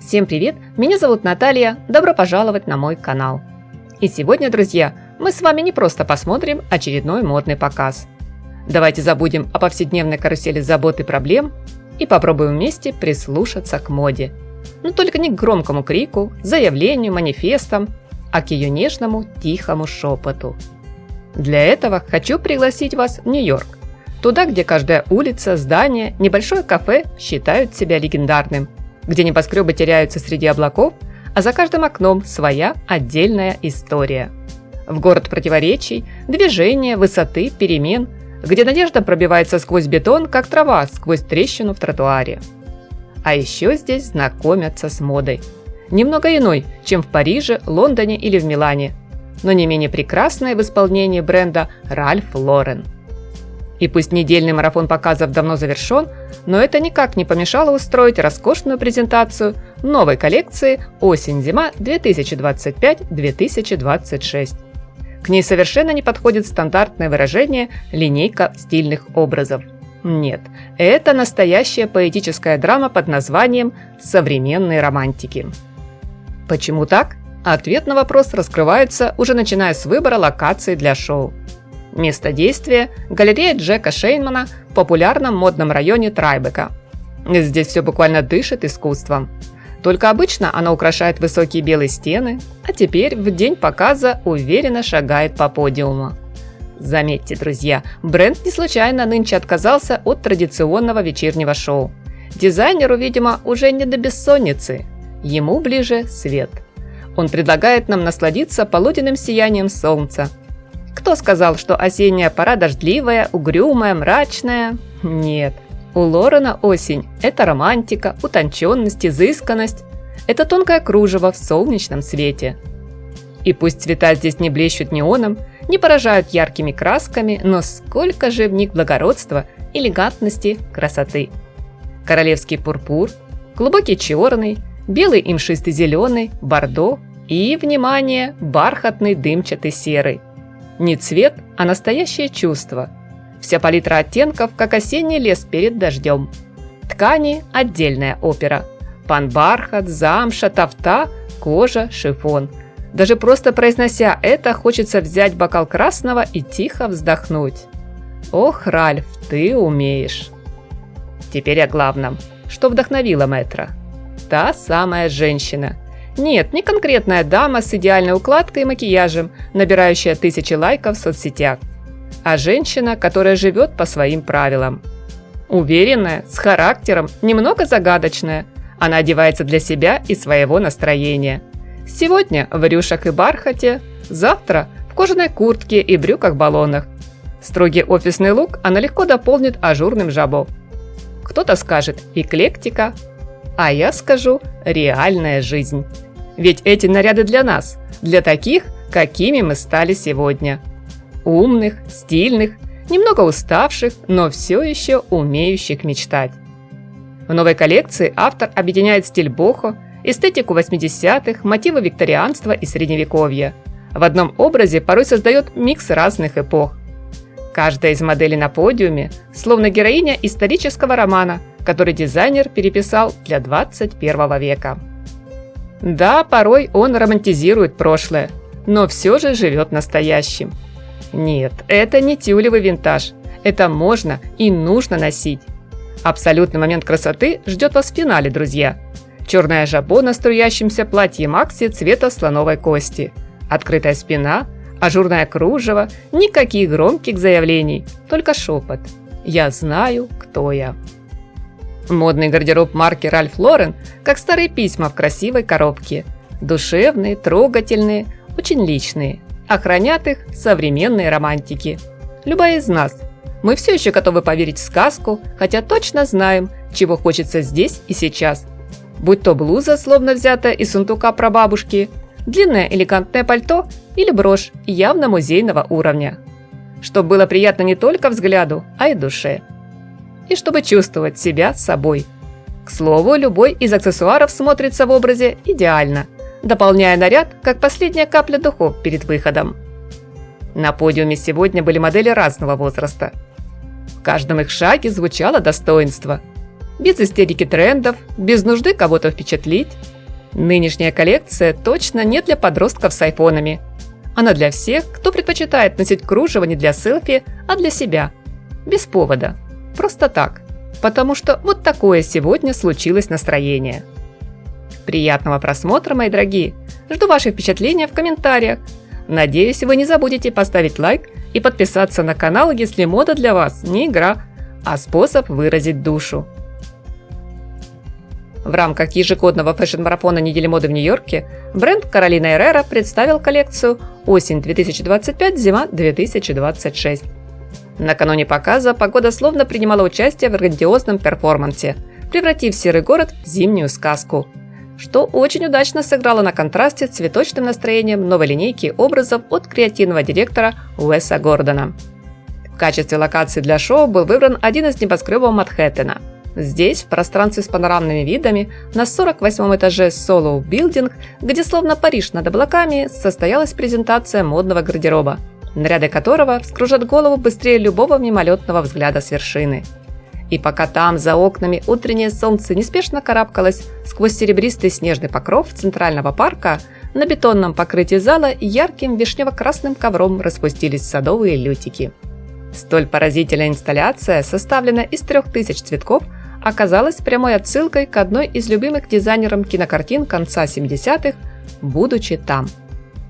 Всем привет! Меня зовут Наталья, добро пожаловать на мой канал. И сегодня, друзья, мы с вами не просто посмотрим очередной модный показ. Давайте забудем о повседневной карусели забот и проблем и попробуем вместе прислушаться к моде. Но только не к громкому крику, заявлению, манифестам, а к ее нежному, тихому шепоту. Для этого хочу пригласить вас в Нью-Йорк. Туда, где каждая улица, здание, небольшое кафе считают себя легендарным, где небоскребы теряются среди облаков, а за каждым окном своя отдельная история. В город противоречий, движения, высоты, перемен, где надежда пробивается сквозь бетон, как трава сквозь трещину в тротуаре. А еще здесь знакомятся с модой. Немного иной, чем в Париже, Лондоне или в Милане, но не менее прекрасной в исполнении бренда Ральф Лорен. И пусть недельный марафон показов давно завершен, но это никак не помешало устроить роскошную презентацию новой коллекции «Осень-зима 2025-2026». К ней совершенно не подходит стандартное выражение «линейка стильных образов». Нет, это настоящая поэтическая драма под названием «Современные романтики». Почему так? Ответ на вопрос раскрывается уже начиная с выбора локации для шоу. Место действия – галерея Джека Шейнмана в популярном модном районе Трайбека. Здесь все буквально дышит искусством. Только обычно она украшает высокие белые стены, а теперь в день показа уверенно шагает по подиуму. Заметьте, друзья, бренд не случайно нынче отказался от традиционного вечернего шоу. Дизайнеру, видимо, уже не до бессонницы. Ему ближе свет. Он предлагает нам насладиться полуденным сиянием солнца. Кто сказал, что осенняя пора дождливая, угрюмая, мрачная? Нет. У Лорена осень – это романтика, утонченность, изысканность. Это тонкое кружево в солнечном свете. И пусть цвета здесь не блещут неоном, не поражают яркими красками, но сколько же в них благородства, элегантности, красоты. Королевский пурпур, глубокий черный, белый и мшистый зеленый, бордо и, внимание, бархатный дымчатый серый. Не цвет, а настоящее чувство. Вся палитра оттенков, как осенний лес перед дождем. Ткани – отдельная опера. Панбархат, замша, тафта, кожа, шифон. Даже просто произнося это, хочется взять бокал красного и тихо вздохнуть. Ох, Ральф, ты умеешь. Теперь о главном. Что вдохновило мэтра? Та самая женщина. Нет, не конкретная дама с идеальной укладкой и макияжем, набирающая тысячи лайков в соцсетях, а женщина, которая живет по своим правилам. Уверенная, с характером, немного загадочная, она одевается для себя и своего настроения. Сегодня в рюшах и бархате, завтра в кожаной куртке и брюках-баллонах. Строгий офисный лук она легко дополнит ажурным жабо. Кто-то скажет «эклектика», а я скажу «реальная жизнь». Ведь эти наряды для нас, для таких, какими мы стали сегодня. Умных, стильных, немного уставших, но все еще умеющих мечтать. В новой коллекции автор объединяет стиль бохо, эстетику 80-х, мотивы викторианства и средневековья. В одном образе порой создает микс разных эпох. Каждая из моделей на подиуме словно героиня исторического романа, который дизайнер переписал для 21 века. Да, порой он романтизирует прошлое, но все же живет настоящим. Нет, это не тюлевый винтаж, это можно и нужно носить. Абсолютный момент красоты ждет вас в финале, друзья. Черное жабо на струящемся платье Макси цвета слоновой кости, открытая спина, ажурное кружево, никаких громких заявлений, только шепот. Я знаю, кто я. Модный гардероб марки Ральф Лорен, как старые письма в красивой коробке. Душевные, трогательные, очень личные. Охранят их современные романтики. Любая из нас. Мы все еще готовы поверить в сказку, хотя точно знаем, чего хочется здесь и сейчас. Будь то блуза, словно взятая из сундука прабабушки, длинное элегантное пальто или брошь явно музейного уровня. Чтобы было приятно не только взгляду, а и душе. И чтобы чувствовать себя собой. К слову, любой из аксессуаров смотрится в образе идеально, дополняя наряд, как последняя капля духов перед выходом. На подиуме сегодня были модели разного возраста. В каждом их шаге звучало достоинство. Без истерики трендов, без нужды кого-то впечатлить, Нынешняя коллекция точно не для подростков с айфонами. Она для всех, кто предпочитает носить кружево не для селфи, а для себя. Без повода. Просто так. Потому что вот такое сегодня случилось настроение. Приятного просмотра, мои дорогие! Жду ваши впечатления в комментариях. Надеюсь, вы не забудете поставить лайк и подписаться на канал, если мода для вас не игра, а способ выразить душу. В рамках ежегодного фэшн-марафона недели моды в Нью-Йорке бренд Carolina Herrera представил коллекцию «Осень 2025-зима 2026». Накануне показа погода словно принимала участие в грандиозном перформансе, превратив серый город в зимнюю сказку, что очень удачно сыграло на контрасте с цветочным настроением новой линейки образов от креативного директора Уэса Гордона. В качестве локации для шоу был выбран один из небоскребов Манхэттена. Здесь, в пространстве с панорамными видами, на 48-м этаже Solo Building, где словно Париж над облаками, состоялась презентация модного гардероба, наряды которого вскружат голову быстрее любого мимолетного взгляда с вершины. И пока там, за окнами, утреннее солнце неспешно карабкалось сквозь серебристый снежный покров Центрального парка, на бетонном покрытии зала ярким вишнево-красным ковром распустились садовые лютики. Столь поразительная инсталляция, составленная из 3000 цветков, оказалась прямой отсылкой к одной из любимых дизайнером кинокартин конца 70-х «Будучи там».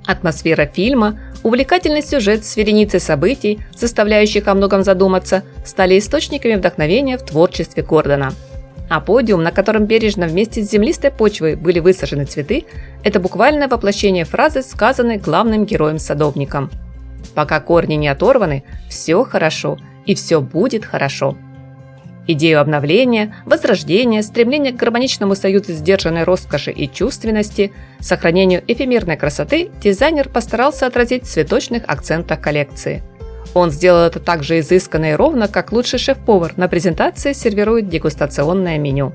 Атмосфера фильма, увлекательный сюжет с вереницей событий, заставляющих о многом задуматься, стали источниками вдохновения в творчестве Гордона. А подиум, на котором бережно вместе с землистой почвой были высажены цветы, это буквальное воплощение фразы, сказанной главным героем-садовником. «Пока корни не оторваны, все хорошо, и все будет хорошо». Идею обновления, возрождения, стремление к гармоничному союзу сдержанной роскоши и чувственности, сохранению эфемерной красоты дизайнер постарался отразить в цветочных акцентах коллекции. Он сделал это так же изысканно и ровно, как лучший шеф-повар на презентации сервирует дегустационное меню.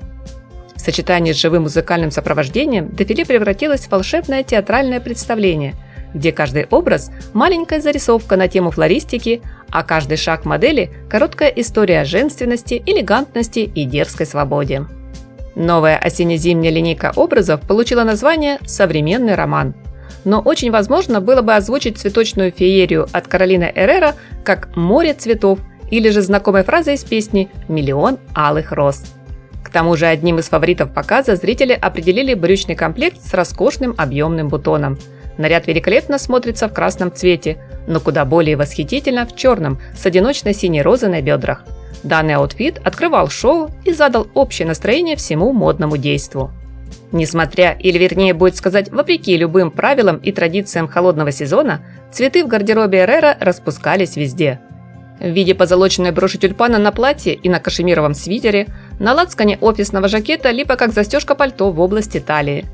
В сочетании с живым музыкальным сопровождением дефиле превратилось в волшебное театральное представление, где каждый образ – маленькая зарисовка на тему флористики, а каждый шаг модели – короткая история о женственности, элегантности и дерзкой свободе. Новая осенне-зимняя линейка образов получила название «Современный роман». Но очень возможно было бы озвучить цветочную феерию от Carolina Herrera как «Море цветов» или же знакомой фразой из песни «Миллион алых роз». К тому же одним из фаворитов показа зрители определили брючный комплект с роскошным объемным бутоном. Наряд великолепно смотрится в красном цвете, но куда более восхитительно в черном с одиночной синей розой на бедрах. Данный аутфит открывал шоу и задал общее настроение всему модному действу. Несмотря, или вернее будет сказать, вопреки любым правилам и традициям холодного сезона, цветы в гардеробе Herrera распускались везде. В виде позолоченной броши тюльпана на платье и на кашемировом свитере, на лацкане офисного жакета, либо как застежка пальто в области талии.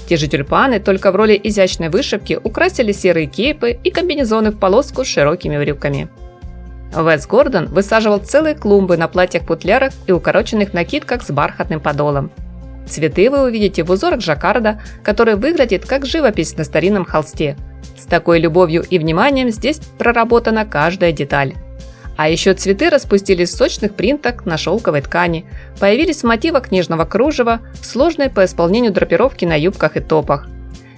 Те же тюльпаны, только в роли изящной вышивки, украсили серые кейпы и комбинезоны в полоску с широкими брюками. Уэс Гордон высаживал целые клумбы на платьях-футлярах и укороченных накидках с бархатным подолом. Цветы вы увидите в узорах жаккарда, который выглядит как живопись на старинном холсте. С такой любовью и вниманием здесь проработана каждая деталь. А еще цветы распустились в сочных принтах на шелковой ткани, появились в мотивах нежного кружева, сложной по исполнению драпировки на юбках и топах.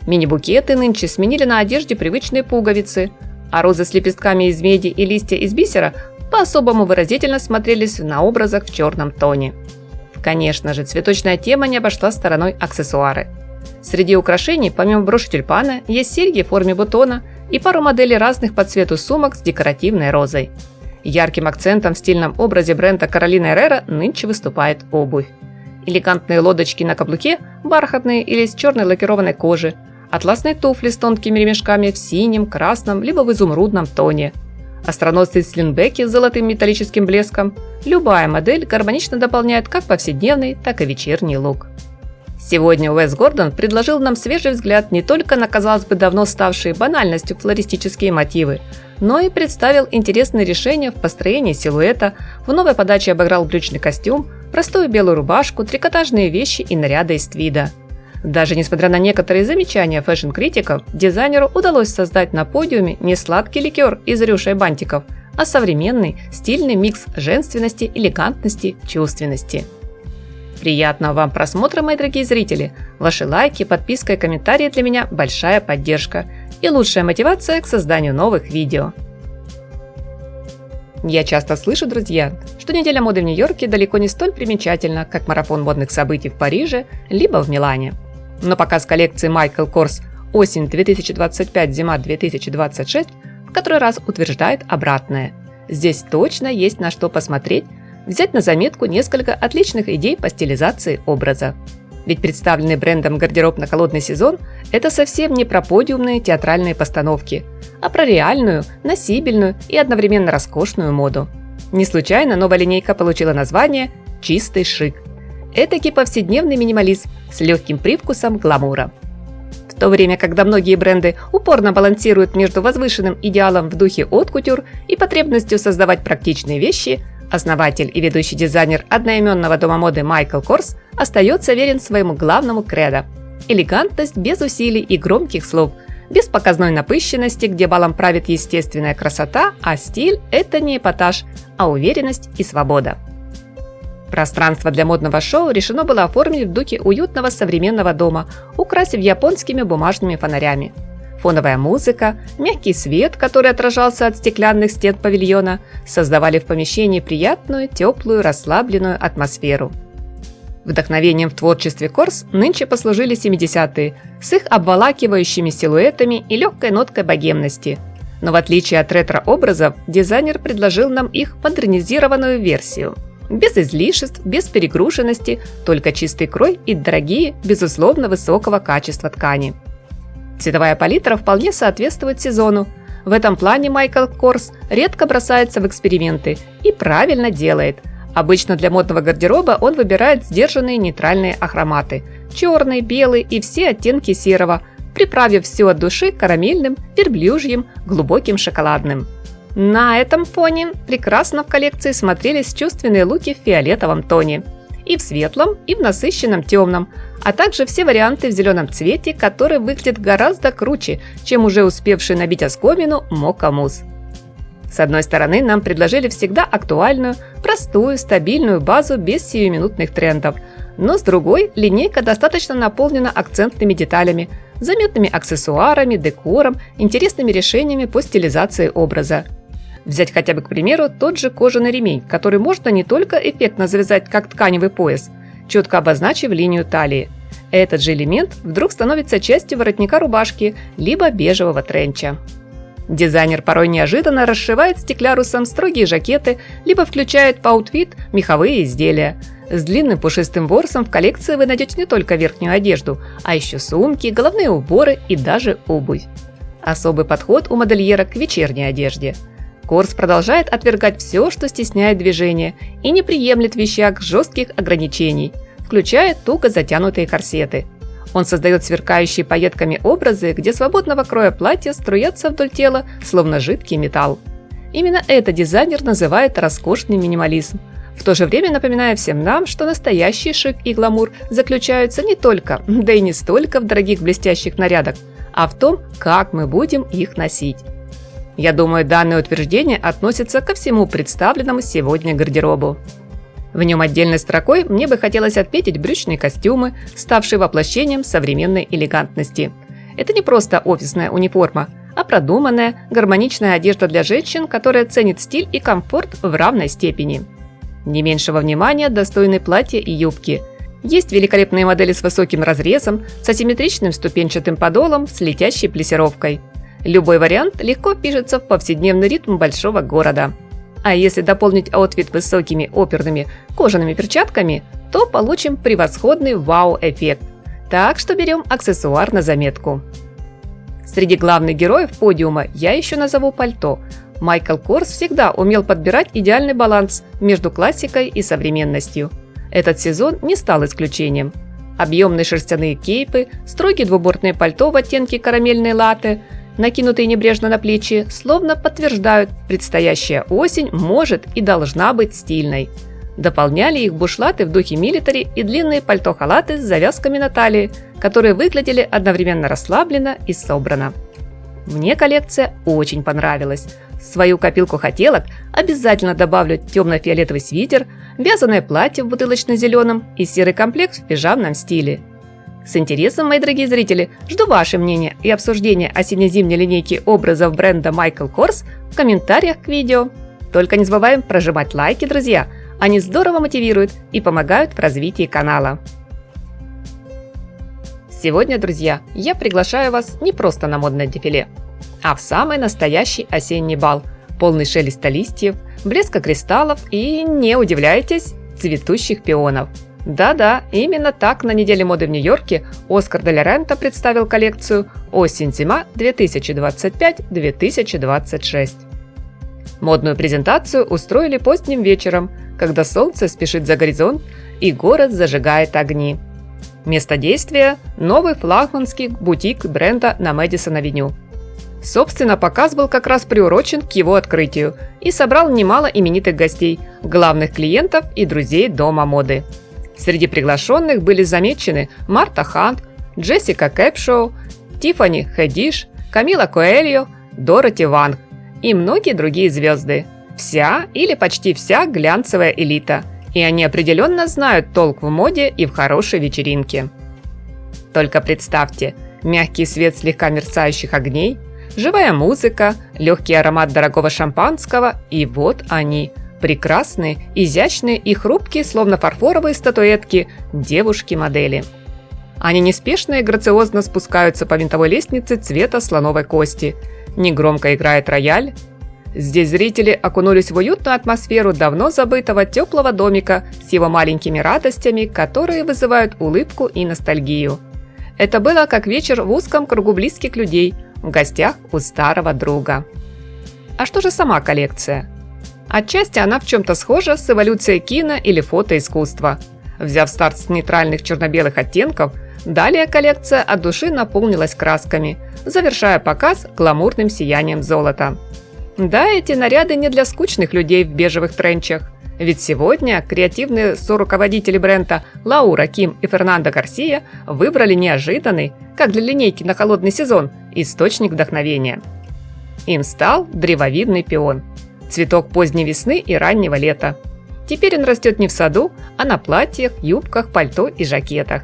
Мини-букеты нынче сменили на одежде привычные пуговицы, а розы с лепестками из меди и листья из бисера по-особому выразительно смотрелись на образах в черном тоне. Конечно же, цветочная тема не обошла стороной аксессуары. Среди украшений, помимо броши тюльпана, есть серьги в форме бутона и пару моделей разных по цвету сумок с декоративной розой. Ярким акцентом в стильном образе бренда Carolina Herrera нынче выступает обувь. Элегантные лодочки на каблуке, бархатные или из черной лакированной кожи, атласные туфли с тонкими ремешками в синем, красном либо в изумрудном тоне, остроносые слинбеки с золотым металлическим блеском. Любая модель гармонично дополняет как повседневный, так и вечерний лук. Сегодня Уэс Гордон предложил нам свежий взгляд не только на, казалось бы, давно ставшие банальностью флористические мотивы, но и представил интересные решения в построении силуэта, в новой подаче обыграл брючный костюм, простую белую рубашку, трикотажные вещи и наряды из твида. Даже несмотря на некоторые замечания фэшн-критиков, дизайнеру удалось создать на подиуме не сладкий ликер из рюшей бантиков, а современный, стильный микс женственности, элегантности, чувственности. Приятного вам просмотра, мои дорогие зрители! Ваши лайки, подписка и комментарии для меня большая поддержка и лучшая мотивация к созданию новых видео. Я часто слышу, друзья, что неделя моды в Нью-Йорке далеко не столь примечательна, как марафон модных событий в Париже либо в Милане. Но показ коллекции Michael Kors осень 2025, зима 2026 в который раз утверждает обратное. Здесь точно есть на что посмотреть, взять на заметку несколько отличных идей по стилизации образа. Ведь представленный брендом гардероб на холодный сезон – это совсем не про подиумные театральные постановки, а про реальную, носибельную и одновременно роскошную моду. Не случайно новая линейка получила название «Чистый шик». Этакий повседневный минимализм с легким привкусом гламура. В то время, когда многие бренды упорно балансируют между возвышенным идеалом в духе haute-couture и потребностью создавать практичные вещи, основатель и ведущий дизайнер одноименного дома моды Michael Kors остается верен своему главному кредо – элегантность без усилий и громких слов, без показной напыщенности, где балом правит естественная красота, а стиль – это не эпатаж, а уверенность и свобода. Пространство для модного шоу решено было оформить в духе уютного современного дома, украсив японскими бумажными фонарями. Фоновая музыка, мягкий свет, который отражался от стеклянных стен павильона, создавали в помещении приятную, теплую, расслабленную атмосферу. Вдохновением в творчестве Kors нынче послужили 70-е с их обволакивающими силуэтами и легкой ноткой богемности. Но в отличие от ретро-образов, дизайнер предложил нам их модернизированную версию. Без излишеств, без перегруженности, только чистый крой и дорогие, безусловно высокого качества ткани. Цветовая палитра вполне соответствует сезону. В этом плане Michael Kors редко бросается в эксперименты и правильно делает. Обычно для модного гардероба он выбирает сдержанные нейтральные ахроматы – черный, белый и все оттенки серого, приправив все от души карамельным, верблюжьим, глубоким шоколадным. На этом фоне прекрасно в коллекции смотрелись чувственные луки в фиолетовом тоне. И в светлом, и в насыщенном темном, а также все варианты в зеленом цвете, который выглядит гораздо круче, чем уже успевший набить оскомину Mocha Mousse. С одной стороны, нам предложили всегда актуальную, простую, стабильную базу без сиюминутных трендов, но с другой, линейка достаточно наполнена акцентными деталями, заметными аксессуарами, декором, интересными решениями по стилизации образа. Взять хотя бы, к примеру, тот же кожаный ремень, который можно не только эффектно завязать как тканевый пояс, четко обозначив линию талии. Этот же элемент вдруг становится частью воротника рубашки, либо бежевого тренча. Дизайнер порой неожиданно расшивает стеклярусом строгие жакеты, либо включает в аутфит меховые изделия. С длинным пушистым ворсом в коллекции вы найдете не только верхнюю одежду, а еще сумки, головные уборы и даже обувь. Особый подход у модельера к вечерней одежде. Kors продолжает отвергать все, что стесняет движение, и не приемлет в вещах жестких ограничений, включая туго затянутые корсеты. Он создает сверкающие пайетками образы, где свободного кроя платья струятся вдоль тела, словно жидкий металл. Именно это дизайнер называет роскошный минимализм, в то же время напоминая всем нам, что настоящий шик и гламур заключаются не только, да и не столько в дорогих блестящих нарядах, а в том, как мы будем их носить. Я думаю, данное утверждение относится ко всему представленному сегодня гардеробу. В нем отдельной строкой мне бы хотелось отметить брючные костюмы, ставшие воплощением современной элегантности. Это не просто офисная униформа, а продуманная, гармоничная одежда для женщин, которая ценит стиль и комфорт в равной степени. Не меньшего внимания достойны платья и юбки. Есть великолепные модели с высоким разрезом, с асимметричным ступенчатым подолом, с летящей плессировкой. Любой вариант легко впишется в повседневный ритм большого города. А если дополнить аутфит высокими оперными кожаными перчатками, то получим превосходный вау-эффект. Так что берем аксессуар на заметку. Среди главных героев подиума я еще назову пальто. Michael Kors всегда умел подбирать идеальный баланс между классикой и современностью. Этот сезон не стал исключением. Объемные шерстяные кейпы, строгие двубортные пальто в оттенке карамельной латте, накинутые небрежно на плечи, словно подтверждают, предстоящая осень может и должна быть стильной. Дополняли их бушлаты в духе милитари и длинные пальто-халаты с завязками на талии, которые выглядели одновременно расслабленно и собрано. Мне коллекция очень понравилась. В свою копилку хотелок обязательно добавлю темно-фиолетовый свитер, вязаное платье в бутылочно-зеленом и серый комплект в пижамном стиле. С интересом, мои дорогие зрители, жду ваше мнение и обсуждение осенне-зимней линейки образов бренда Michael Kors в комментариях к видео. Только не забываем прожимать лайки, друзья. Они здорово мотивируют и помогают в развитии канала. Сегодня, друзья, я приглашаю вас не просто на модное дефиле, а в самый настоящий осенний бал, полный шелеста листьев, блеска кристаллов и, не удивляйтесь, цветущих пионов. Да-да, именно так на неделе моды в Нью-Йорке Оскар де ла Рента представил коллекцию «Осень-зима 2025-2026». Модную презентацию устроили поздним вечером, когда солнце спешит за горизонт и город зажигает огни. Место действия – новый флагманский бутик бренда на Мэдисон-авеню. Собственно, показ был как раз приурочен к его открытию и собрал немало именитых гостей, главных клиентов и друзей дома моды. Среди приглашенных были замечены Марта Хант, Джессика Кэпшоу, Тиффани Хэдиш, Камила Коэльо, Дороти Ванг и многие другие звезды. Вся или почти вся глянцевая элита. И они определенно знают толк в моде и в хорошей вечеринке. Только представьте, мягкий свет слегка мерцающих огней, живая музыка, легкий аромат дорогого шампанского, и вот они, прекрасные, изящные и хрупкие, словно фарфоровые статуэтки, девушки-модели. Они неспешно и грациозно спускаются по винтовой лестнице цвета слоновой кости. Негромко играет рояль. Здесь зрители окунулись в уютную атмосферу давно забытого теплого домика с его маленькими радостями, которые вызывают улыбку и ностальгию. Это было как вечер в узком кругу близких людей, в гостях у старого друга. А что же сама коллекция? Отчасти она в чем-то схожа с эволюцией кино или фотоискусства. Взяв старт с нейтральных черно-белых оттенков, далее коллекция от души наполнилась красками, завершая показ гламурным сиянием золота. Да, эти наряды не для скучных людей в бежевых тренчах. Ведь сегодня креативные соруководители бренда Лаура Ким и Фернандо Гарсия выбрали неожиданный, как для линейки на холодный сезон, источник вдохновения. Им стал древовидный пион. Цветок поздней весны и раннего лета. Теперь он растет не в саду, а на платьях, юбках, пальто и жакетах.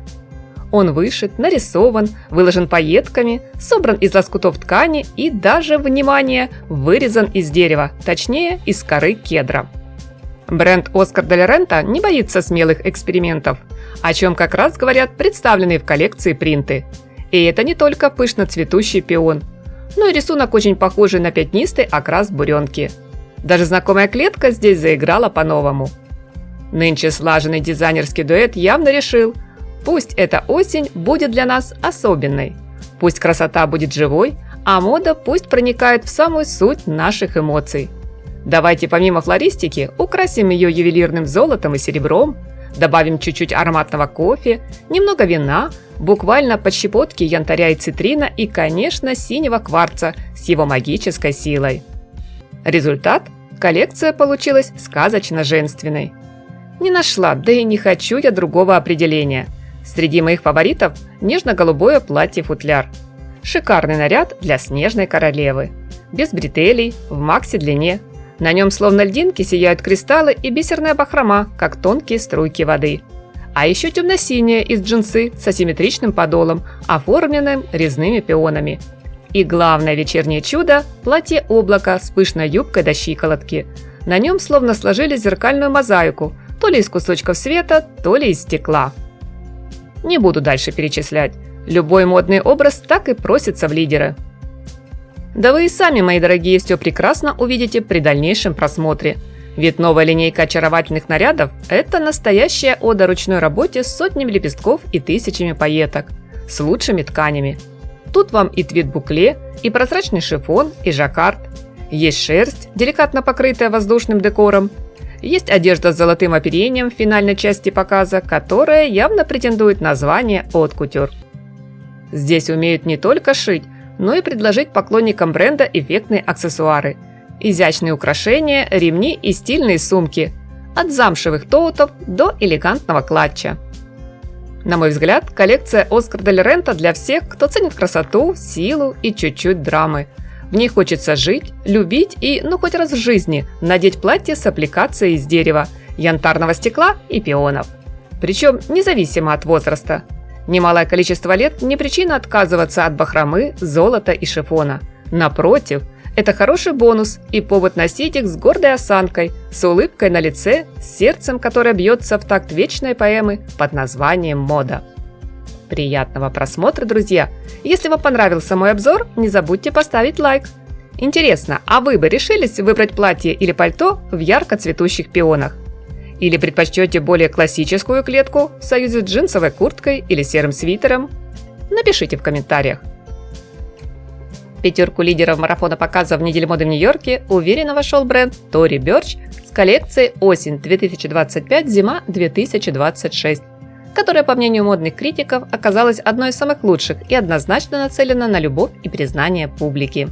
Он вышит, нарисован, выложен пайетками, собран из лоскутов ткани и даже, внимание, вырезан из дерева, точнее, из коры кедра. Бренд Оскар де ла Рента не боится смелых экспериментов, о чем как раз говорят представленные в коллекции принты. И это не только пышно цветущий пион, но и рисунок очень похожий на пятнистый окрас буренки. Даже знакомая клетка здесь заиграла по-новому. Нынче слаженный дизайнерский дуэт явно решил: пусть эта осень будет для нас особенной. Пусть красота будет живой, а мода пусть проникает в самую суть наших эмоций. Давайте помимо флористики украсим ее ювелирным золотом и серебром, добавим чуть-чуть ароматного кофе, немного вина, буквально под щепотки янтаря и цитрина и, конечно, синего кварца с его магической силой. Результат – коллекция получилась сказочно женственной. Не нашла, да и не хочу я другого определения. Среди моих фаворитов нежно-голубое платье-футляр. Шикарный наряд для снежной королевы. Без бретелей, в макси-длине. На нем словно льдинки сияют кристаллы и бисерная бахрома, как тонкие струйки воды. А еще темно-синее из джинсы с асимметричным подолом, оформленным резными пионами. И главное вечернее чудо – платье-облако с пышной юбкой до щиколотки. На нем словно сложили зеркальную мозаику, то ли из кусочков света, то ли из стекла. Не буду дальше перечислять. Любой модный образ так и просится в лидеры. Да вы и сами, мои дорогие, все прекрасно увидите при дальнейшем просмотре. Ведь новая линейка очаровательных нарядов – это настоящая ода ручной работе с сотнями лепестков и тысячами пайеток, с лучшими тканями. Тут вам и твид-букле, и прозрачный шифон, и жаккард. Есть шерсть, деликатно покрытая воздушным декором. Есть одежда с золотым оперением в финальной части показа, которая явно претендует на звание «Haute Couture». Здесь умеют не только шить, но и предложить поклонникам бренда эффектные аксессуары. Изящные украшения, ремни и стильные сумки. От замшевых тоутов до элегантного клатча. На мой взгляд, коллекция Оскар Дель Рента для всех, кто ценит красоту, силу и чуть-чуть драмы. В ней хочется жить, любить и, хоть раз в жизни, надеть платье с аппликацией из дерева, янтарного стекла и пионов. Причем независимо от возраста. Немалое количество лет не причина отказываться от бахромы, золота и шифона. Напротив, это хороший бонус и повод носить их с гордой осанкой, с улыбкой на лице, с сердцем, которое бьется в такт вечной поэмы под названием «Мода». Приятного просмотра, друзья! Если вам понравился мой обзор, не забудьте поставить лайк. Интересно, а вы бы решились выбрать платье или пальто в ярко цветущих пионах? Или предпочтете более классическую клетку в союзе с джинсовой курткой или серым свитером? Напишите в комментариях. В пятерку лидеров марафона показов недели моды в Нью-Йорке уверенно вошел бренд Tory Burch с коллекцией осень 2025-зима 2026, которая, по мнению модных критиков, оказалась одной из самых лучших и однозначно нацелена на любовь и признание публики.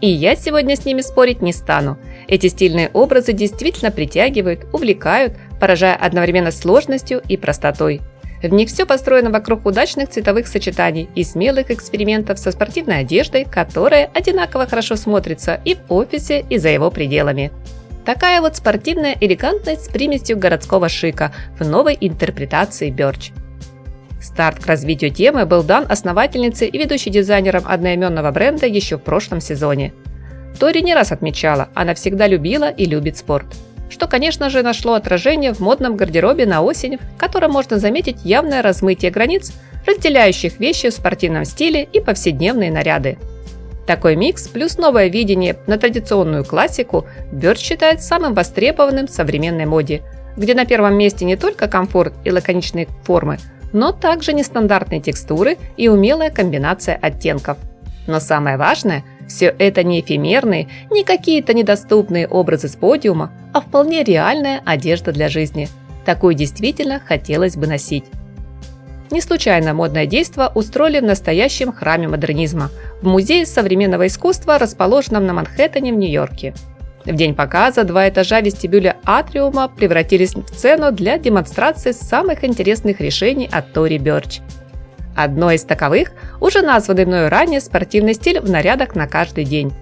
И я сегодня с ними спорить не стану. Эти стильные образы действительно притягивают, увлекают, поражая одновременно сложностью и простотой. В них все построено вокруг удачных цветовых сочетаний и смелых экспериментов со спортивной одеждой, которая одинаково хорошо смотрится и в офисе, и за его пределами. Такая вот спортивная элегантность с примесью городского шика в новой интерпретации Burch. Старт к развитию темы был дан основательнице и ведущей дизайнером одноименного бренда еще в прошлом сезоне. Тори не раз отмечала, она всегда любила и любит спорт. Что, конечно же, нашло отражение в модном гардеробе на осень, в котором можно заметить явное размытие границ, разделяющих вещи в спортивном стиле и повседневные наряды. Такой микс плюс новое видение на традиционную классику Burch считает самым востребованным в современной моде, где на первом месте не только комфорт и лаконичные формы, но также нестандартные текстуры и умелая комбинация оттенков. Но самое важное – все это не эфемерные, не какие-то недоступные образы с подиума, а вполне реальная одежда для жизни. Такую действительно хотелось бы носить. Не случайно модное действо устроили в настоящем храме модернизма, в Музее современного искусства, расположенном на Манхэттене в Нью-Йорке. В день показа 2 этажа вестибюля атриума превратились в сцену для демонстрации самых интересных решений от Tory Burch. Одно из таковых – уже названный мною ранее спортивный стиль в нарядах на каждый день.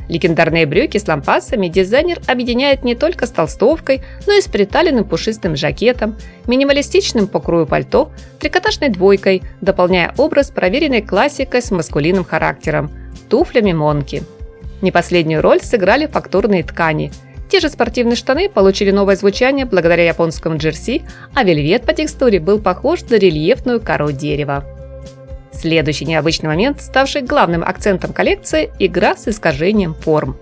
Легендарные брюки с лампасами дизайнер объединяет не только с толстовкой, но и с приталенным пушистым жакетом, минималистичным по крою пальто, трикотажной двойкой, дополняя образ проверенной классикой с маскулинным характером – туфлями Монки. Не последнюю роль сыграли фактурные ткани. Те же спортивные штаны получили новое звучание благодаря японскому джерси, а вельвет по текстуре был похож на рельефную кору дерева. Следующий необычный момент, ставший главным акцентом коллекции – игра с искажением форм.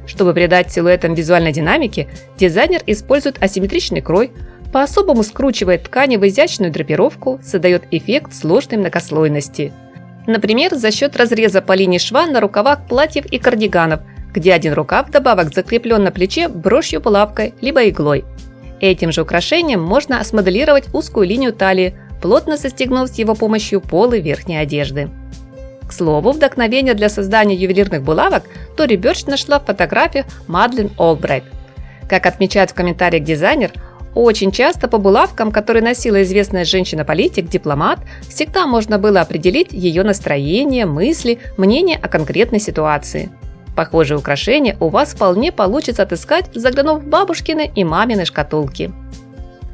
Чтобы придать силуэтам визуальной динамики, дизайнер использует асимметричный крой, по-особому скручивает ткани в изящную драпировку, создает эффект сложной многослойности. Например, за счет разреза по линии шва на рукавах платьев и кардиганов, где один рукав вдобавок закреплен на плече брошью-булавкой либо иглой. Этим же украшением можно смоделировать узкую линию талии, плотно застегнув с его помощью полы верхней одежды. К слову, вдохновение для создания ювелирных булавок Tory Burch нашла в фотографиях Мадлен Олбрайт. Как отмечает в комментариях дизайнер, очень часто по булавкам, которые носила известная женщина-политик, дипломат, всегда можно было определить ее настроение, мысли, мнение о конкретной ситуации. Похожие украшения у вас вполне получится отыскать, заглянув в бабушкины и мамины шкатулки.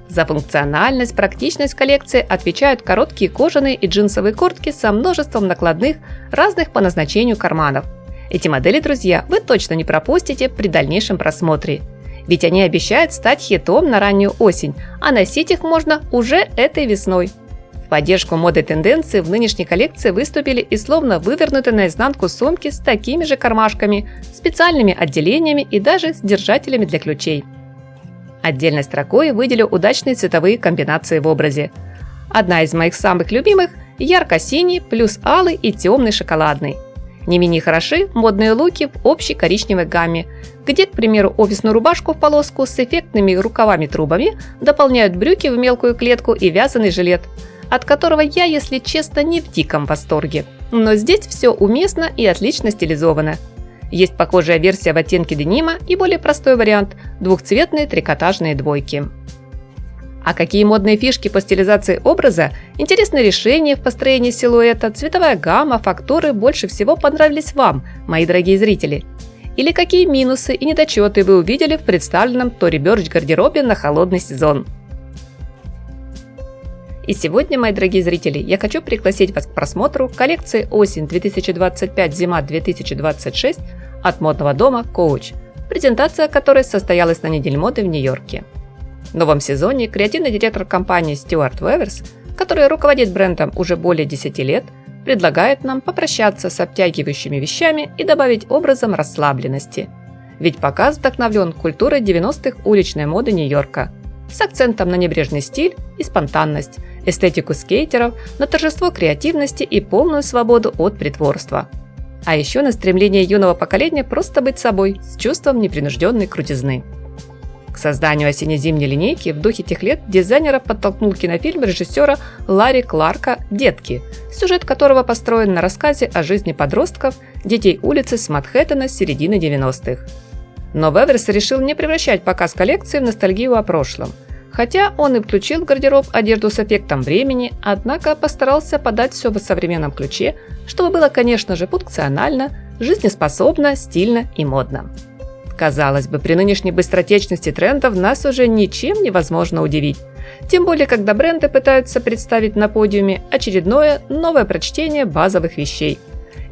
За функциональность, практичность коллекции отвечают короткие кожаные и джинсовые куртки со множеством накладных, разных по назначению карманов. Эти модели, друзья, вы точно не пропустите при дальнейшем просмотре. Ведь они обещают стать хитом на раннюю осень, а носить их можно уже этой весной. В поддержку моды тенденции в нынешней коллекции выступили и словно вывернутые наизнанку сумки с такими же кармашками, специальными отделениями и даже с держателями для ключей. Отдельной строкой выделю удачные цветовые комбинации в образе. Одна из моих самых любимых – ярко-синий плюс алый и темный шоколадный. Не менее хороши модные луки в общей коричневой гамме, где, к примеру, офисную рубашку в полоску с эффектными рукавами-трубами дополняют брюки в мелкую клетку и вязаный жилет, от которого я, если честно, не в диком восторге. Но здесь все уместно и отлично стилизовано. Есть похожая версия в оттенке денима и более простой вариант – двухцветные трикотажные двойки. А какие модные фишки по стилизации образа, интересные решения в построении силуэта, цветовая гамма, фактуры больше всего понравились вам, мои дорогие зрители? Или какие минусы и недочеты вы увидели в представленном Tory Burch гардеробе на холодный сезон? И сегодня, мои дорогие зрители, я хочу пригласить вас к просмотру коллекции осень 2025-зима 2026 от модного дома Coach, презентация которой состоялась на неделе моды в Нью-Йорке. В новом сезоне креативный директор компании Стюарт Веверс, который руководит брендом уже более 10 лет, предлагает нам попрощаться с обтягивающими вещами и добавить образом расслабленности. Ведь показ вдохновлен культурой 90-х уличной моды Нью-Йорка с акцентом на небрежный стиль и спонтанность, эстетику скейтеров, на торжество креативности и полную свободу от притворства. А еще на стремление юного поколения просто быть собой с чувством непринужденной крутизны. К созданию осенне-зимней линейки в духе тех лет дизайнера подтолкнул кинофильм режиссера Ларри Кларка «Детки», сюжет которого построен на рассказе о жизни подростков, детей улицы с Манхэттена с середины 90-х. Но Веверс решил не превращать показ коллекции в ностальгию о прошлом. Хотя он и включил в гардероб одежду с эффектом времени, однако постарался подать все в современном ключе, чтобы было, конечно же, функционально, жизнеспособно, стильно и модно. Казалось бы, при нынешней быстротечности трендов нас уже ничем невозможно удивить. Тем более, когда бренды пытаются представить на подиуме очередное новое прочтение базовых вещей.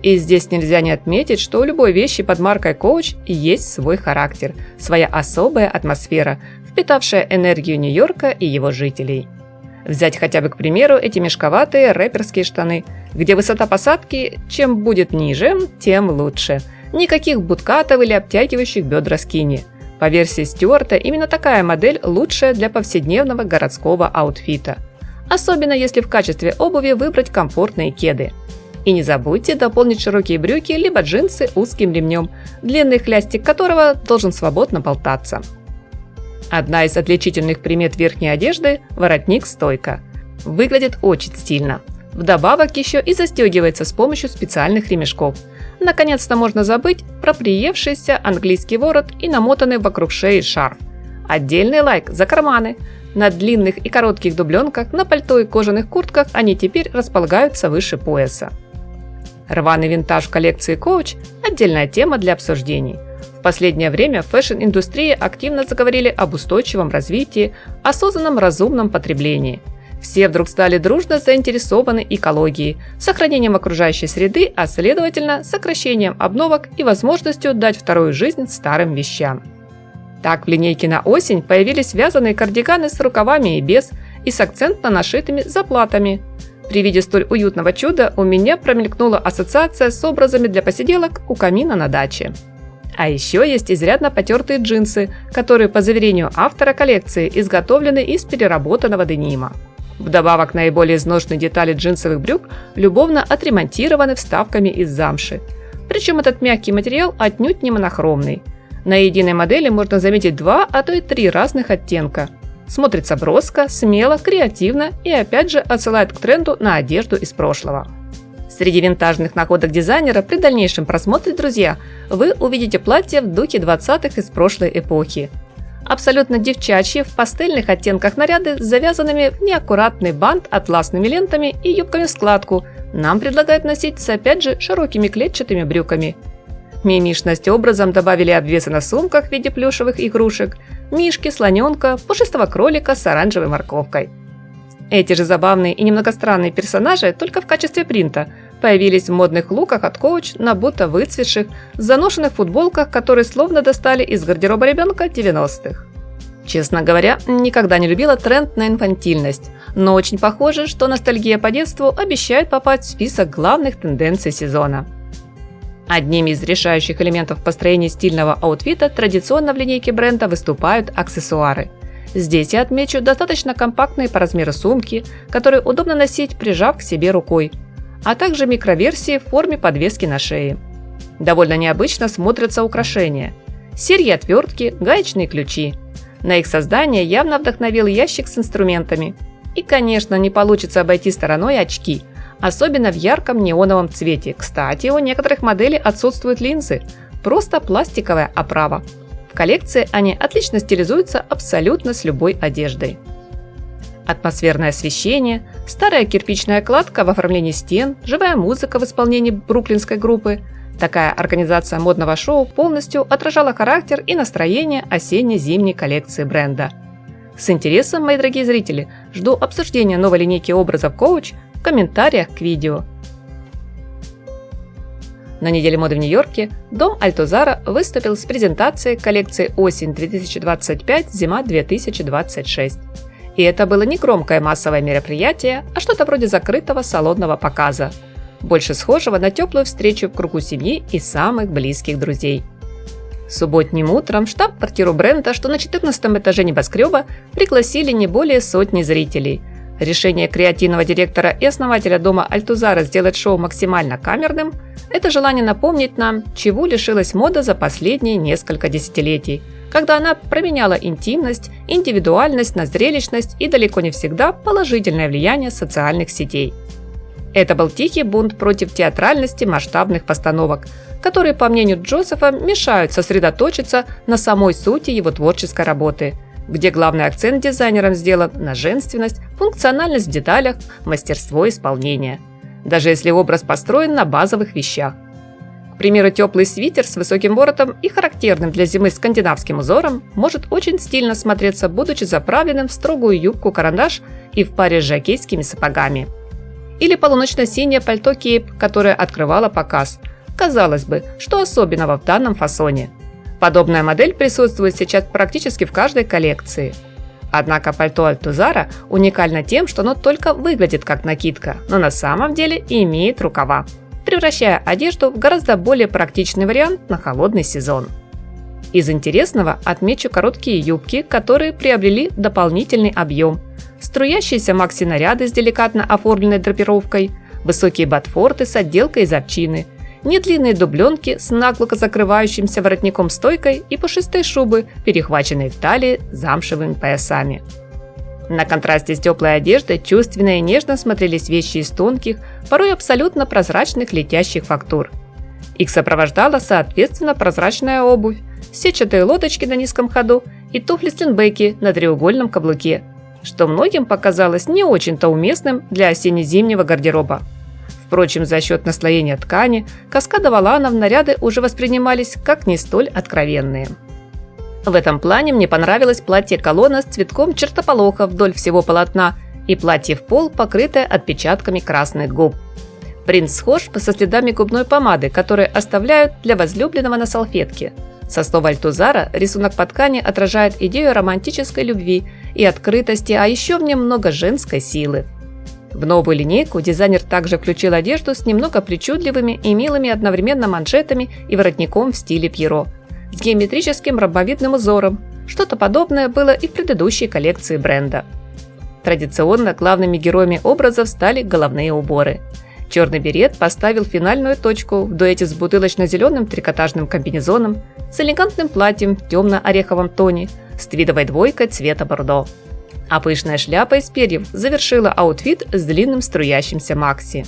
И здесь нельзя не отметить, что у любой вещи под маркой Coach есть свой характер, своя особая атмосфера, впитавшая энергию Нью-Йорка и его жителей. Взять хотя бы, к примеру, эти мешковатые рэперские штаны, где высота посадки чем будет ниже, тем лучше. Никаких буткатов или обтягивающих бедра скини. По версии Стюарта, именно такая модель лучшая для повседневного городского аутфита. Особенно если в качестве обуви выбрать комфортные кеды. И не забудьте дополнить широкие брюки либо джинсы узким ремнем, длинный хлястик которого должен свободно болтаться. Одна из отличительных примет верхней одежды – воротник-стойка. Выглядит очень стильно. Вдобавок еще и застегивается с помощью специальных ремешков. Наконец-то можно забыть про приевшийся английский ворот и намотанный вокруг шеи шарф. Отдельный лайк за карманы. На длинных и коротких дубленках, на пальто и кожаных куртках они теперь располагаются выше пояса. Рваный винтаж в коллекции Coach – отдельная тема для обсуждений. В последнее время в фэшн-индустрии активно заговорили об устойчивом развитии, осознанном разумном потреблении. Все вдруг стали дружно заинтересованы экологией, сохранением окружающей среды, а следовательно, сокращением обновок и возможностью дать вторую жизнь старым вещам. Так в линейке на осень появились вязаные кардиганы с рукавами и без, и с акцентно нашитыми заплатами. При виде столь уютного чуда у меня промелькнула ассоциация с образами для посиделок у камина на даче. А еще есть изрядно потертые джинсы, которые, по заверению автора коллекции, изготовлены из переработанного денима. Вдобавок, наиболее изношенные детали джинсовых брюк любовно отремонтированы вставками из замши. Причем этот мягкий материал отнюдь не монохромный. На единой модели можно заметить 2, а то и 3 разных оттенка. Смотрится броско, смело, креативно и опять же отсылает к тренду на одежду из прошлого. Среди винтажных находок дизайнера при дальнейшем просмотре, друзья, вы увидите платья в духе 20-х из прошлой эпохи. Абсолютно девчачьи в пастельных оттенках наряды с завязанными в неаккуратный бант атласными лентами и юбками в складку нам предлагают носить с опять же широкими клетчатыми брюками. Мимишность образом добавили обвесы на сумках в виде плюшевых игрушек, мишки, слоненка, пушистого кролика с оранжевой морковкой. Эти же забавные и немного странные персонажи только в качестве принта появились в модных луках от Coach на будто выцветших, заношенных футболках, которые словно достали из гардероба ребенка 90-х. Честно говоря, никогда не любила тренд на инфантильность, но очень похоже, что ностальгия по детству обещает попасть в список главных тенденций сезона. Одними из решающих элементов построения стильного аутфита традиционно в линейке бренда выступают аксессуары. Здесь я отмечу достаточно компактные по размеру сумки, которые удобно носить, прижав к себе рукой, а также микроверсии в форме подвески на шее. Довольно необычно смотрятся украшения. Серьги-отвертки, гаечные ключи. На их создание явно вдохновил ящик с инструментами. И, конечно, не получится обойти стороной очки, особенно в ярком неоновом цвете. Кстати, у некоторых моделей отсутствуют линзы, просто пластиковая оправа. В коллекции они отлично стилизуются абсолютно с любой одеждой. Атмосферное освещение, старая кирпичная кладка в оформлении стен, живая музыка в исполнении бруклинской группы. Такая организация модного шоу полностью отражала характер и настроение осенне-зимней коллекции бренда. С интересом, мои дорогие зрители, жду обсуждения новой линейки образов Coach в комментариях к видео. На неделе моды в Нью-Йорке дом Альтузара выступил с презентацией коллекции осень 2025-зима 2026. И это было не громкое массовое мероприятие, а что-то вроде закрытого салонного показа, больше схожего на теплую встречу в кругу семьи и самых близких друзей. Субботним утром в штаб-квартиру бренда, что на 14 этаже небоскреба, пригласили не более сотни зрителей. Решение креативного директора и основателя дома Альтузара сделать шоу максимально камерным – это желание напомнить нам, чего лишилась мода за последние несколько десятилетий, когда она променяла интимность, индивидуальность на зрелищность и далеко не всегда положительное влияние социальных сетей. Это был тихий бунт против театральности масштабных постановок, которые, по мнению Джозефа, мешают сосредоточиться на самой сути его творческой работы, где главный акцент дизайнером сделан на женственность, функциональность в деталях, мастерство исполнения, даже если образ построен на базовых вещах. К примеру, теплый свитер с высоким воротом и характерным для зимы скандинавским узором может очень стильно смотреться, будучи заправленным в строгую юбку-карандаш и в паре с жокейскими сапогами. Или полуночно-синее пальто кейп, которое открывало показ. Казалось бы, что особенного в данном фасоне? Подобная модель присутствует сейчас практически в каждой коллекции. Однако пальто Альтузара уникально тем, что оно только выглядит как накидка, но на самом деле имеет рукава, превращая одежду в гораздо более практичный вариант на холодный сезон. Из интересного отмечу короткие юбки, которые приобрели дополнительный объем, струящиеся макси-наряды с деликатно оформленной драпировкой, высокие ботфорты с отделкой из овчины, недлинные дубленки с наглухо закрывающимся воротником-стойкой и пушистые шубы, перехваченные в талии замшевыми поясами. На контрасте с теплой одеждой чувственно и нежно смотрелись вещи из тонких, порой абсолютно прозрачных летящих фактур. Их сопровождала соответственно прозрачная обувь, сетчатые лодочки на низком ходу и туфли-стенбеки на треугольном каблуке, что многим показалось не очень-то уместным для осенне-зимнего гардероба. Впрочем, за счет наслоения ткани, каскада воланов наряды уже воспринимались как не столь откровенные. В этом плане мне понравилось платье-колонна с цветком чертополоха вдоль всего полотна и платье в пол, покрытое отпечатками красных губ. Принт схож со следами губной помады, которые оставляют для возлюбленного на салфетке. Со слов Альтузара, рисунок по ткани отражает идею романтической любви и открытости, а еще в нем много женской силы. В новую линейку дизайнер также включил одежду с немного причудливыми и милыми одновременно манжетами и воротником в стиле Пьеро, с геометрическим ромбовидным узором. Что-то подобное было и в предыдущей коллекции бренда. Традиционно главными героями образов стали головные уборы. Черный берет поставил финальную точку в дуэте с бутылочно-зеленым трикотажным комбинезоном, с элегантным платьем в темно-ореховом тоне, с твидовой двойкой цвета бордо. А пышная шляпа из перьев завершила аутфит с длинным струящимся макси.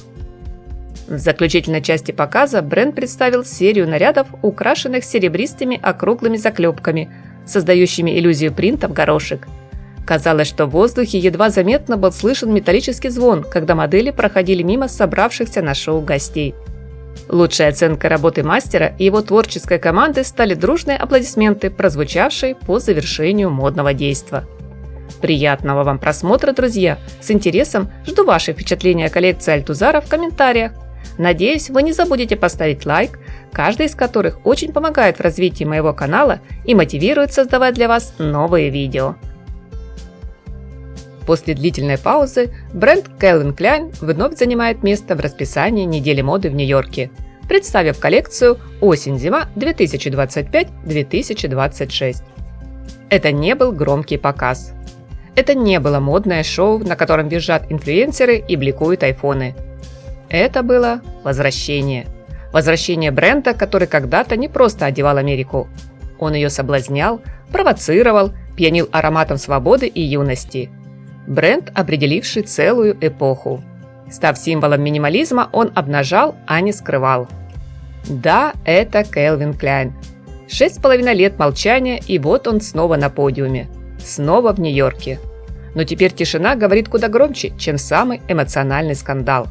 В заключительной части показа бренд представил серию нарядов, украшенных серебристыми округлыми заклепками, создающими иллюзию принта в горошек. Казалось, что в воздухе едва заметно был слышен металлический звон, когда модели проходили мимо собравшихся на шоу гостей. Лучшей оценкой работы мастера и его творческой команды стали дружные аплодисменты, прозвучавшие по завершению модного действа. Приятного вам просмотра, друзья! С интересом жду ваши впечатления о коллекции Альтузара в комментариях. Надеюсь, вы не забудете поставить лайк, каждый из которых очень помогает в развитии моего канала и мотивирует создавать для вас новые видео. После длительной паузы бренд Calvin Klein вновь занимает место в расписании недели моды в Нью-Йорке, представив коллекцию осень-зима 2025-2026. Это не был громкий показ. Это не было модное шоу, на котором визжат инфлюенсеры и бликуют айфоны. Это было возвращение. Возвращение бренда, который когда-то не просто одевал Америку. Он ее соблазнял, провоцировал, пьянил ароматом свободы и юности. Бренд, определивший целую эпоху. Став символом минимализма, он обнажал, а не скрывал. Да, это Calvin Klein. 6,5 лет молчания, и вот он снова на подиуме. Снова в Нью-Йорке. Но теперь тишина говорит куда громче, чем самый эмоциональный скандал.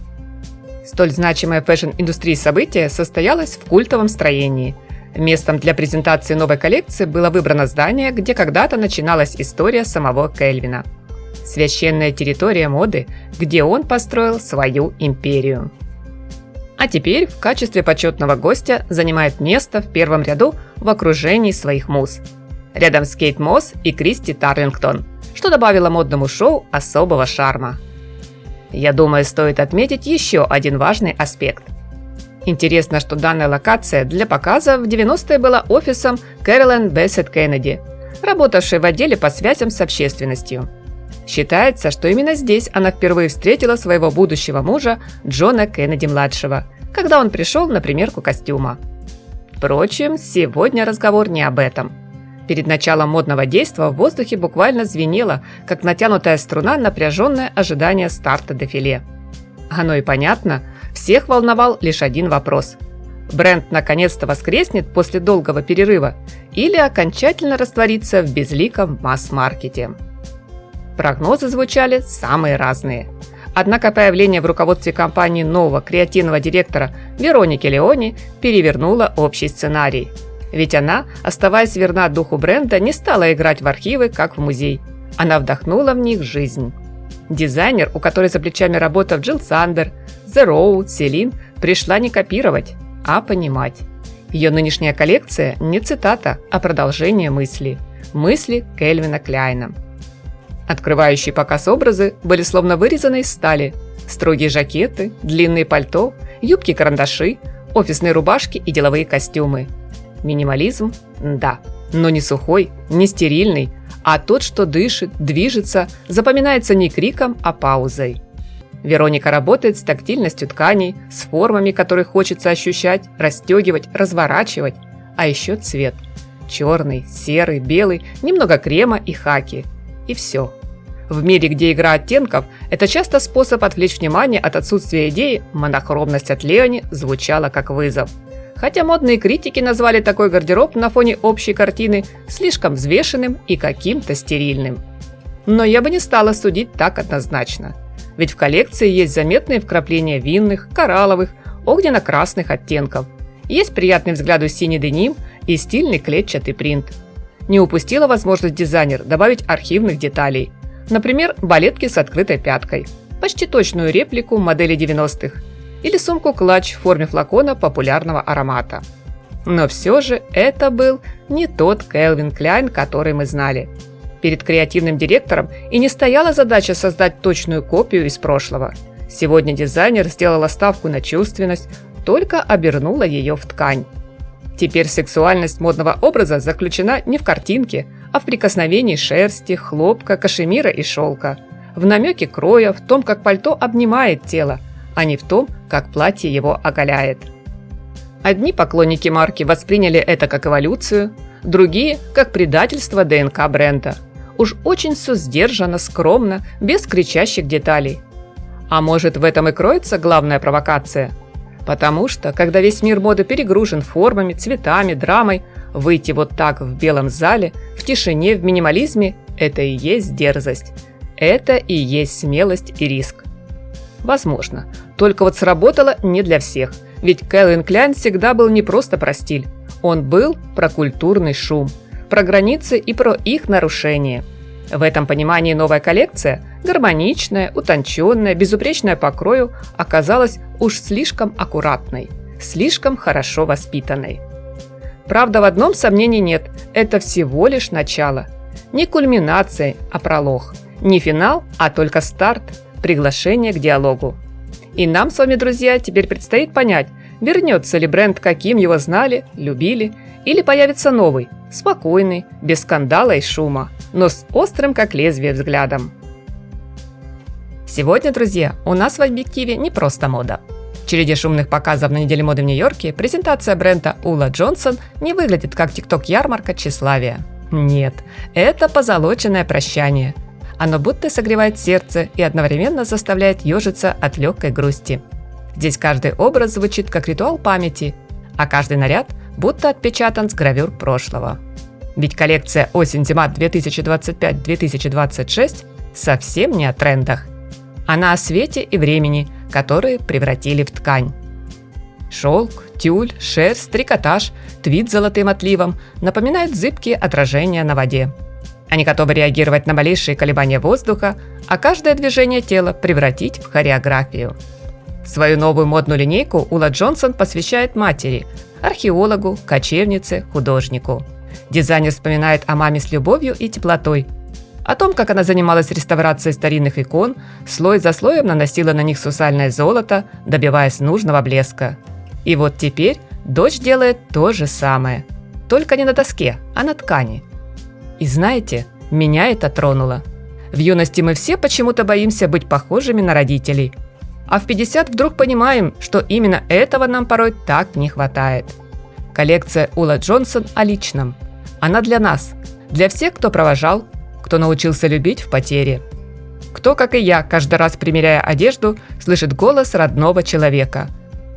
Столь значимое в фэшн-индустрии событие состоялось в культовом строении. Местом для презентации новой коллекции было выбрано здание, где когда-то начиналась история самого Кельвина. Священная территория моды, где он построил свою империю. А теперь в качестве почетного гостя занимает место в первом ряду в окружении своих муз. Рядом с Кейт Мосс и Кристи Тарлингтон, что добавило модному шоу особого шарма. Я думаю, стоит отметить еще один важный аспект. Интересно, что данная локация для показа в 90-е была офисом Кэролайн Бессет Кеннеди, работавшей в отделе по связям с общественностью. Считается, что именно здесь она впервые встретила своего будущего мужа Джона Кеннеди-младшего, когда он пришел на примерку костюма. Впрочем, сегодня разговор не об этом. Перед началом модного действа в воздухе буквально звенело, как натянутая струна, напряженное ожидание старта дефиле. Оно и понятно, всех волновал лишь один вопрос. Бренд наконец-то воскреснет после долгого перерыва или окончательно растворится в безликом масс-маркете? Прогнозы звучали самые разные. Однако появление в руководстве компании нового креативного директора Вероники Леони перевернуло общий сценарий. Ведь она, оставаясь верна духу бренда, не стала играть в архивы, как в музей. Она вдохнула в них жизнь. Дизайнер, у которой за плечами работал Джилл Сандер, The Row, Селин, пришла не копировать, а понимать. Ее нынешняя коллекция не цитата, а продолжение мысли. Мысли Кельвина Кляйна. Открывающие показ образы были словно вырезаны из стали. Строгие жакеты, длинные пальто, юбки-карандаши, офисные рубашки и деловые костюмы. Минимализм? Да. Но не сухой, не стерильный, а тот, что дышит, движется, запоминается не криком, а паузой. Вероника работает с тактильностью тканей, с формами, которые хочется ощущать, расстегивать, разворачивать. А еще цвет. Черный, серый, белый, немного крема и хаки. И все. В мире, где игра оттенков – это часто способ отвлечь внимание от отсутствия идеи, монохромность от Леони звучала как вызов. Хотя модные критики назвали такой гардероб на фоне общей картины слишком взвешенным и каким-то стерильным. Но я бы не стала судить так однозначно. Ведь в коллекции есть заметные вкрапления винных, коралловых, огненно-красных оттенков. Есть приятный взгляду синий деним и стильный клетчатый принт. Не упустила возможность дизайнер добавить архивных деталей. Например, балетки с открытой пяткой, почти точную реплику модели 90-х, или сумку-клатч в форме флакона популярного аромата. Но все же это был не тот Кельвин Кляйн, который мы знали. Перед креативным директором и не стояла задача создать точную копию из прошлого. Сегодня дизайнер сделала ставку на чувственность, только обернула ее в ткань. Теперь сексуальность модного образа заключена не в картинке, а в прикосновении шерсти, хлопка, кашемира и шелка, в намеке кроя, в том, как пальто обнимает тело, а не в том, как платье его оголяет. Одни поклонники марки восприняли это как эволюцию, другие – как предательство ДНК бренда. Уж очень все сдержанно, скромно, без кричащих деталей. А может, в этом и кроется главная провокация? Потому что, когда весь мир моды перегружен формами, цветами, драмой, выйти вот так в белом зале, в тишине, в минимализме – это и есть дерзость. Это и есть смелость и риск. Возможно. Только вот сработало не для всех. Ведь Кельвин Кляйн всегда был не просто про стиль. Он был про культурный шум, про границы и про их нарушение. В этом понимании новая коллекция, гармоничная, утонченная, безупречная по крою, оказалась уж слишком аккуратной, слишком хорошо воспитанной. Правда, в одном сомнений нет – это всего лишь начало. Не кульминация, а пролог. Не финал, а только старт, приглашение к диалогу. И нам с вами, друзья, теперь предстоит понять, вернется ли бренд, каким его знали, любили, или появится новый, спокойный, без скандала и шума, но с острым, как лезвие, взглядом. Сегодня, друзья, у нас в объективе не просто мода. В череде шумных показов на неделе моды в Нью-Йорке презентация бренда Ула Джонсон не выглядит как тикток-ярмарка тщеславия. Нет, это позолоченное прощание. Оно будто согревает сердце и одновременно заставляет ежиться от легкой грусти. Здесь каждый образ звучит как ритуал памяти, а каждый наряд будто отпечатан с гравюр прошлого. Ведь коллекция осень-зима 2025-2026 совсем не о трендах. Она о свете и времени, которые превратили в ткань. Шелк, тюль, шерсть, трикотаж, твид с золотым отливом напоминают зыбкие отражения на воде. Они готовы реагировать на малейшие колебания воздуха, а каждое движение тела превратить в хореографию. Свою новую модную линейку Ула Джонсон посвящает матери, археологу, кочевнице, художнику. Дизайнер вспоминает о маме с любовью и теплотой, о том, как она занималась реставрацией старинных икон, слой за слоем наносила на них сусальное золото, добиваясь нужного блеска. И вот теперь дочь делает то же самое. Только не на доске, а на ткани. И знаете, меня это тронуло. В юности мы все почему-то боимся быть похожими на родителей. А в 50 вдруг понимаем, что именно этого нам порой так не хватает. Коллекция Ула Джонсон о личном. Она для нас, для всех, кто провожал, кто научился любить в потере. Кто, как и я, каждый раз примеряя одежду, слышит голос родного человека.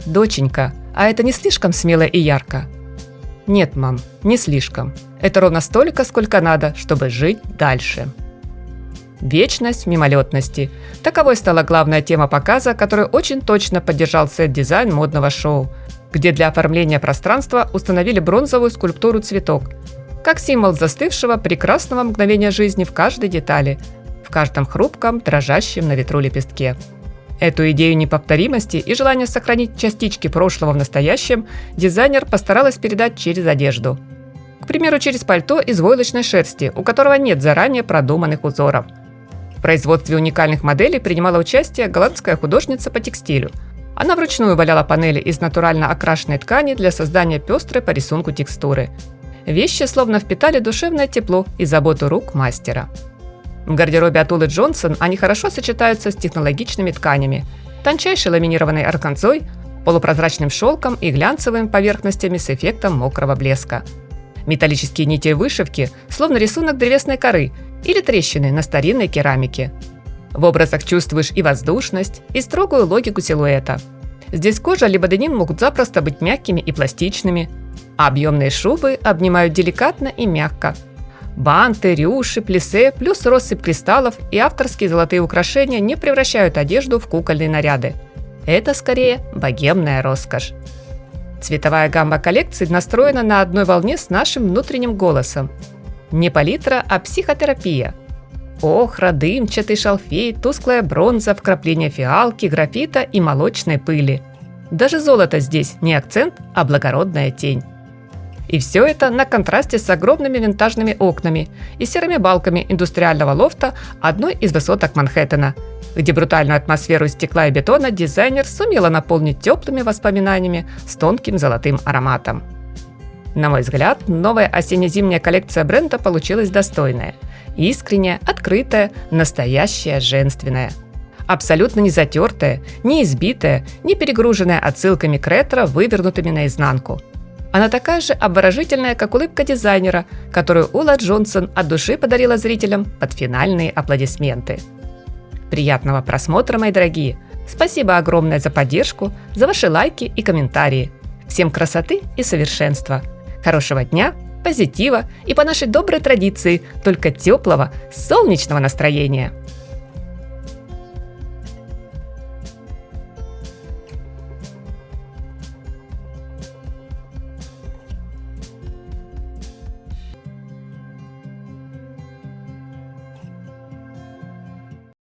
«Доченька, а это не слишком смело и ярко?» Нет, мам, не слишком. Это ровно столько, сколько надо, чтобы жить дальше. Вечность в мимолетности. Таковой стала главная тема показа, которую очень точно поддержал сет-дизайн модного шоу, где для оформления пространства установили бронзовую скульптуру «Цветок», как символ застывшего прекрасного мгновения жизни в каждой детали, в каждом хрупком, дрожащем на ветру лепестке. Эту идею неповторимости и желание сохранить частички прошлого в настоящем дизайнер постаралась передать через одежду. К примеру, через пальто из войлочной шерсти, у которого нет заранее продуманных узоров. В производстве уникальных моделей принимала участие голландская художница по текстилю. Она вручную валяла панели из натурально окрашенной ткани для создания пестрой по рисунку текстуры. Вещи словно впитали душевное тепло и заботу рук мастера. В гардеробе от Улы Джонсон они хорошо сочетаются с технологичными тканями, тончайшей ламинированной органзой, полупрозрачным шелком и глянцевыми поверхностями с эффектом мокрого блеска. Металлические нити вышивки, словно рисунок древесной коры или трещины на старинной керамике. В образах чувствуешь и воздушность, и строгую логику силуэта. Здесь кожа либо деним могут запросто быть мягкими и пластичными, а объемные шубы обнимают деликатно и мягко. Банты, рюши, плиссе, плюс россыпь кристаллов и авторские золотые украшения не превращают одежду в кукольные наряды. Это скорее богемная роскошь. Цветовая гамма коллекции настроена на одной волне с нашим внутренним голосом. Не палитра, а психотерапия. Охра, дымчатый шалфей, тусклая бронза, вкрапления фиалки, графита и молочной пыли. Даже золото здесь не акцент, а благородная тень. И все это на контрасте с огромными винтажными окнами и серыми балками индустриального лофта одной из высоток Манхэттена, где брутальную атмосферу стекла и бетона дизайнер сумела наполнить теплыми воспоминаниями с тонким золотым ароматом. На мой взгляд, новая осенне-зимняя коллекция бренда получилась достойная, искренняя, открытая, настоящая, женственная. Абсолютно не затертая, не избитая, не перегруженная отсылками к ретро, вывернутыми наизнанку. Она такая же обворожительная, как улыбка дизайнера, которую Ула Джонсон от души подарила зрителям под финальные аплодисменты. Приятного просмотра, мои дорогие! Спасибо огромное за поддержку, за ваши лайки и комментарии. Всем красоты и совершенства! Хорошего дня, позитива и по нашей доброй традиции только теплого, солнечного настроения!